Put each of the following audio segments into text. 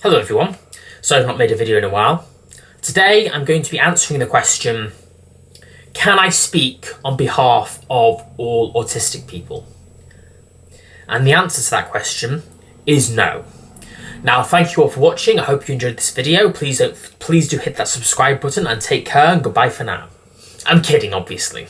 Hello everyone, so I've not made a video in a while. Today I'm going to be answering the question, can I speak on behalf of all autistic people? And the answer to that question is no. Now thank you all for watching, I hope you enjoyed this video. Please do hit that subscribe button and take care and goodbye for now. I'm kidding, obviously.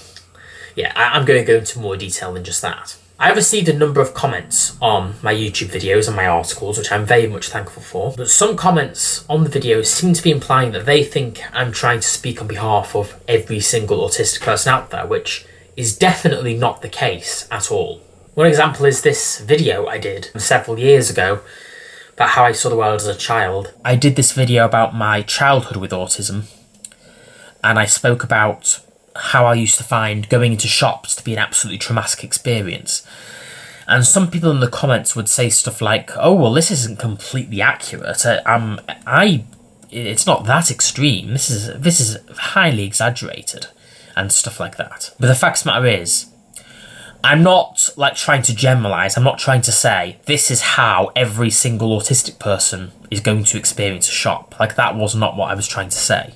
Yeah, I'm going to go into more detail than just that. I have received a number of comments on my YouTube videos and my articles, which I'm very much thankful for. But some comments on the videos seem to be implying that they think I'm trying to speak on behalf of every single autistic person out there, which is definitely not the case at all. One example is this video I did several years ago about how I saw the world as a child. I did this video about my childhood with autism, and I spoke about how I used to find going into shops to be an absolutely traumatic experience. And some people in the comments would say stuff like, oh, well, this isn't completely accurate. It's not that extreme. This is highly exaggerated and stuff like that. But the fact of the matter is, I'm not trying to generalize. I'm not trying to say this is how every single autistic person is going to experience a shop. That was not what I was trying to say.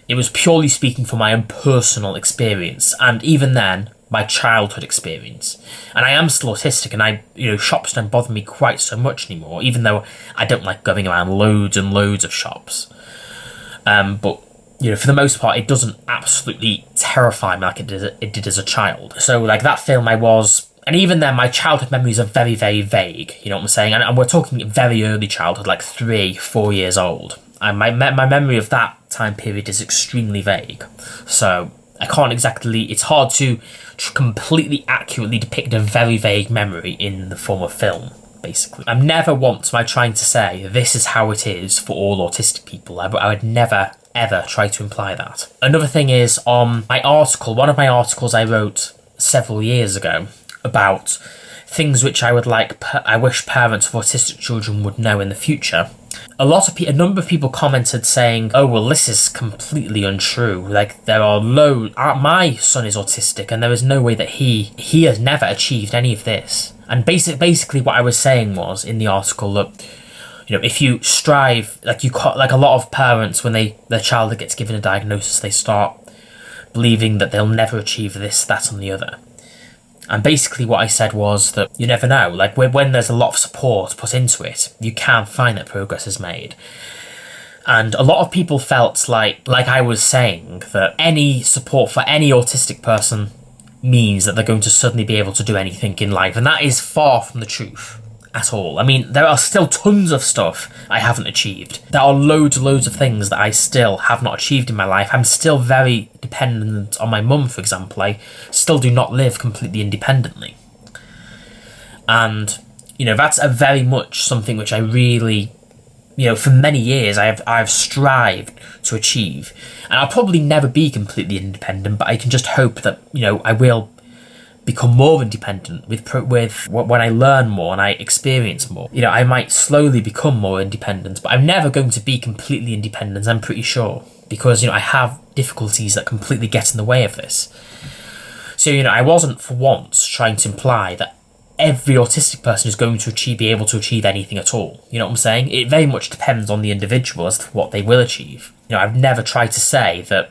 It was purely speaking from my own personal experience, and even then, my childhood experience. And I am still autistic, and shops don't bother me quite so much anymore, even though I don't like going around loads and loads of shops. But for the most part, it doesn't absolutely terrify me like it did as a child. So that film and even then, my childhood memories are very, very vague, you know what I'm saying? And we're talking very early childhood, 3, 4 years old. And my memory of that time period is extremely vague. So I can't exactly, it's hard to completely accurately depict a very vague memory in the form of film, basically. I'm never once am I trying to say this is how it is for all autistic people. I would never, ever try to imply that. Another thing is, on my article, one of my articles I wrote several years ago about things which I wish parents of autistic children would know in the future. A number of people commented saying, oh, well, this is completely untrue. There are my son is autistic and there is no way that he has never achieved any of this. And basically what I was saying was in the article that, if you strive, a lot of parents, when their child gets given a diagnosis, they start believing that they'll never achieve this, that and the other. And basically what I said was that you never know. When there's a lot of support put into it, you can find that progress is made. And a lot of people felt like I was saying, that any support for any autistic person means that they're going to suddenly be able to do anything in life. And that is far from the truth at all. I mean, there are still tons of stuff I haven't achieved. There are loads of things that I still have not achieved in my life. I'm still very dependent on my mum, for example. I still do not live completely independently. And, that's a very much something which I really, for many years I've strived to achieve. And I'll probably never be completely independent, but I can just hope that, I will become more independent with when I learn more and I experience more. I might slowly become more independent, but I'm never going to be completely independent, I'm pretty sure, because I have difficulties that completely get in the way of this. So I wasn't for once trying to imply that every autistic person is going to be able to achieve anything at all. You know what I'm saying? It very much depends on the individual as to what they will achieve. I've never tried to say that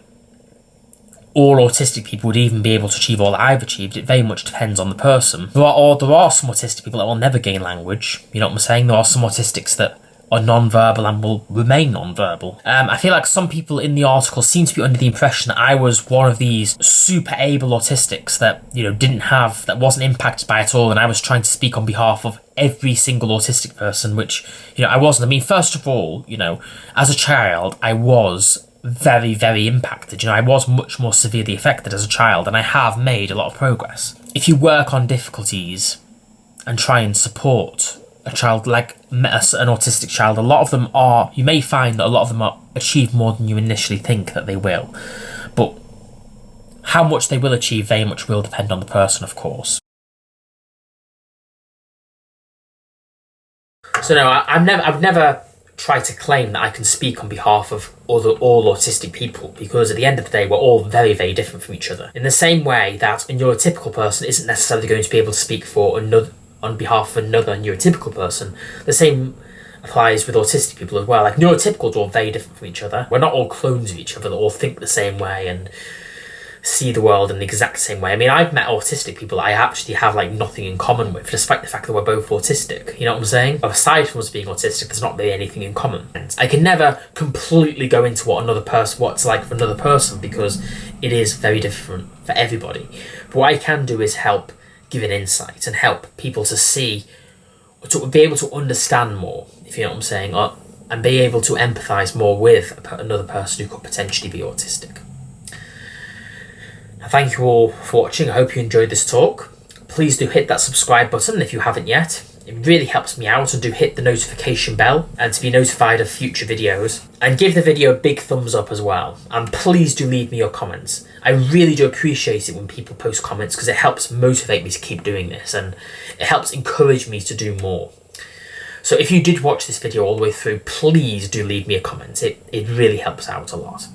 all autistic people would even be able to achieve all that I've achieved. It very much depends on the person. There are some autistic people that will never gain language. You know what I'm saying? There are some autistics that are non-verbal and will remain non-verbal. I feel like some people in the article seem to be under the impression that I was one of these super able autistics that, that wasn't impacted by it all, and I was trying to speak on behalf of every single autistic person, which, I wasn't. I mean, first of all, as a child, I was very, very impacted. I was much more severely affected as a child, and I have made a lot of progress. If you work on difficulties and try and support a child like an autistic child, you may find that a lot of them are achieve more than you initially think that they will. But how much they will achieve very much will depend on the person, of course. So no, I've never try to claim that I can speak on behalf of all autistic people, because at the end of the day, we're all very, very different from each other. In the same way that a neurotypical person isn't necessarily going to be able to speak on behalf of another neurotypical person, the same applies with autistic people as well. Like, neurotypicals are all very different from each other. We're not all clones of each other that all think the same way and see the world in the exact same way. I mean, I've met autistic people I actually have like nothing in common with, despite the fact that we're both autistic. You know what I'm saying? Aside from us being autistic, there's not really anything in common. I can never completely go into what it's like for another person, because it is very different for everybody. But what I can do is help give an insight and help people to see, to be able to understand more, if you know what I'm saying, and be able to empathise more with another person who could potentially be autistic. Thank you all for watching. I hope you enjoyed this talk. Please do hit that subscribe button if you haven't yet. It really helps me out, and do hit the notification bell and to be notified of future videos. And give the video a big thumbs up as well. And please do leave me your comments. I really do appreciate it when people post comments, because it helps motivate me to keep doing this, and it helps encourage me to do more. So if you did watch this video all the way through, please do leave me a comment. It really helps out a lot.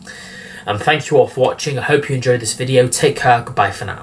Thank you all for watching. I hope you enjoyed this video. Take care. Goodbye for now.